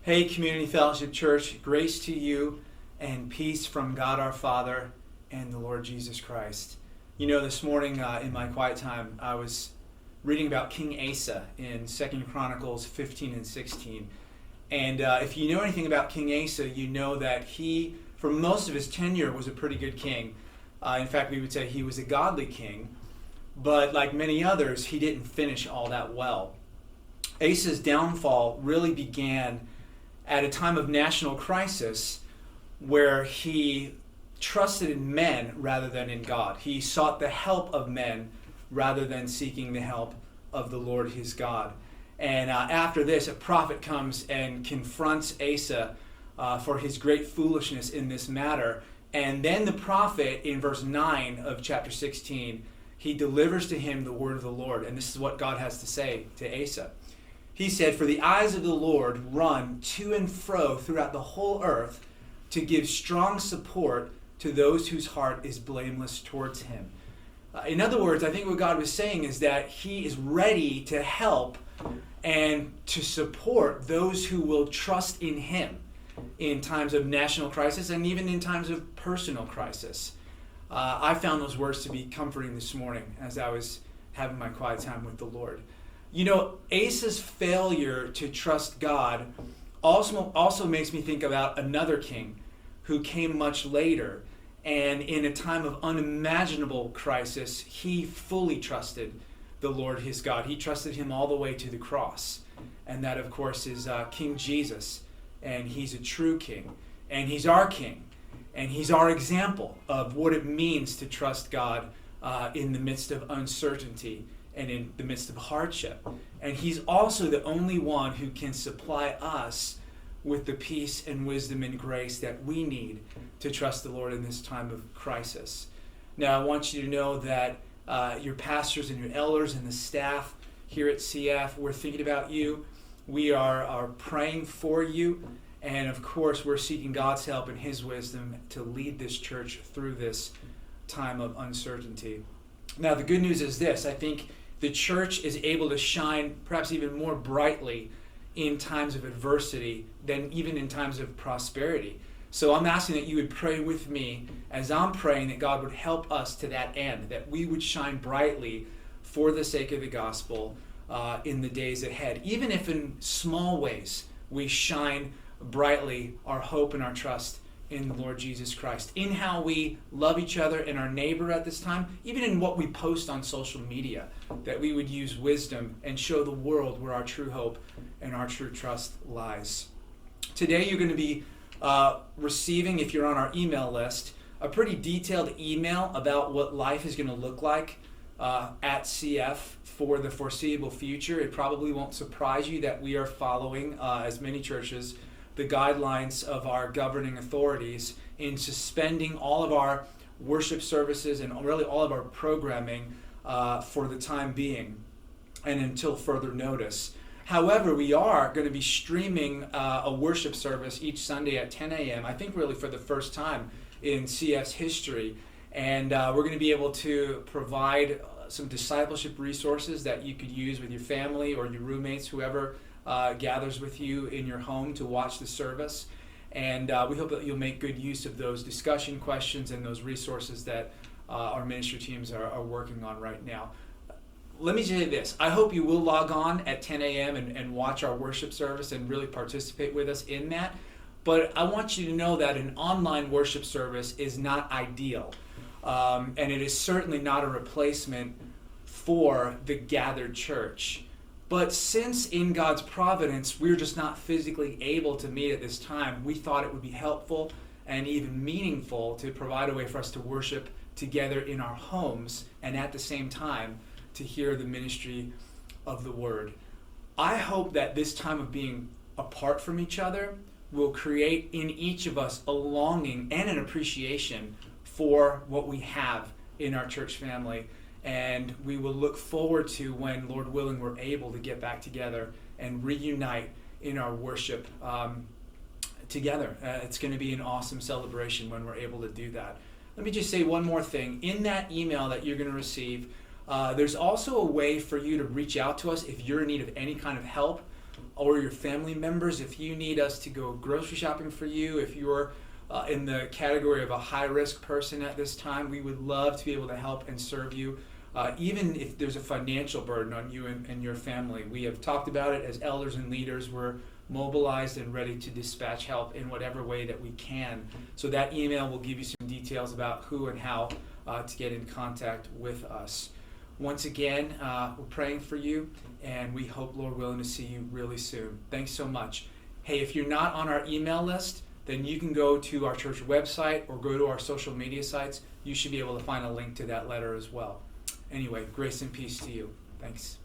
Hey, Community Fellowship Church, grace to you and peace from God our Father and the Lord Jesus Christ. You know, this morning in my quiet time, I was reading about King Asa in 2 Chronicles 15 and 16. And if you know anything about King Asa, you know that he, for most of his tenure, was a pretty good king. In fact, we would say he was a godly king. But like many others, he didn't finish all that well. Asa's downfall really began at a time of national crisis where he trusted in men rather than in God. He sought the help of men rather than seeking the help of the Lord his God. And after this, a prophet comes and confronts Asa for his great foolishness in this matter. And then the prophet, in verse 9 of chapter 16, he delivers to him the word of the Lord. And this is what God has to say to Asa. He said, "For the eyes of the Lord run to and fro throughout the whole earth to give strong support to those whose heart is blameless towards him." In other words, I think what God was saying is that he is ready to help and to support those who will trust in him in times of national crisis and even in times of personal crisis. I found those words to be comforting this morning as I was having my quiet time with the Lord. You know, Asa's failure to trust God also makes me think about another king who came much later. And in a time of unimaginable crisis, he fully trusted the Lord his God. He trusted him all the way to the cross. And that, of course, is King Jesus. And he's a true king. And he's our king. And he's our example of what it means to trust God in the midst of uncertainty and in the midst of hardship. And he's also the only one who can supply us with the peace and wisdom and grace that we need to trust the Lord in this time of crisis. Now, I want you to know that your pastors and your elders and the staff here at CF, we're thinking about you. We are praying for you. And of course, we're seeking God's help and his wisdom to lead this church through this time of uncertainty. Now, the good news is this. I think the church is able to shine perhaps even more brightly in times of adversity than even in times of prosperity. So I'm asking that you would pray with me as I'm praying that God would help us to that end, that we would shine brightly for the sake of the gospel in the days ahead. Even if in small ways we shine brightly our hope and our trust in the Lord Jesus Christ, in how we love each other and our neighbor at this time, even in what we post on social media, that we would use wisdom and show the world where our true hope and our true trust lies. Today you're going to be receiving, if you're on our email list, a pretty detailed email about what life is going to look like at CF for the foreseeable future. It probably won't surprise you that we are following, as many churches, the guidelines of our governing authorities in suspending all of our worship services and really all of our programming for the time being and until further notice. However, we are going to be streaming a worship service each Sunday at 10 a.m., I think really for the first time in CF's history. And we're going to be able to provide some discipleship resources that you could use with your family or your roommates, whoever gathers with you in your home to watch the service. And we hope that you'll make good use of those discussion questions and those resources that our ministry teams are working on right now. Let me say this. I hope you will log on at 10 a.m. and watch our worship service and really participate with us in that. But I want you to know that an online worship service is not ideal. And it is certainly not a replacement for the gathered church. But since in God's providence, we're just not physically able to meet at this time, we thought it would be helpful and even meaningful to provide a way for us to worship together in our homes and at the same time to hear the ministry of the word. I hope that this time of being apart from each other will create in each of us a longing and an appreciation for what we have in our church family. And we will look forward to when, Lord willing, we're able to get back together and reunite in our worship together. It's going to be an awesome celebration when we're able to do that. Let me just say one more thing. In that email that you're going to receive, there's also a way for you to reach out to us if you're in need of any kind of help or your family members. If you need us to go grocery shopping for you, if you're in the category of a high-risk person at this time, we would love to be able to help and serve you. Even if there's a financial burden on you and your family, we have talked about it as elders and leaders. We're mobilized and ready to dispatch help in whatever way that we can. So that email will give you some details about who and how to get in contact with us. Once again, we're praying for you, and we hope, Lord willing, to see you really soon. Thanks so much. Hey, if you're not on our email list, then you can go to our church website or go to our social media sites. You should be able to find a link to that letter as well. Anyway, grace and peace to you. Thanks.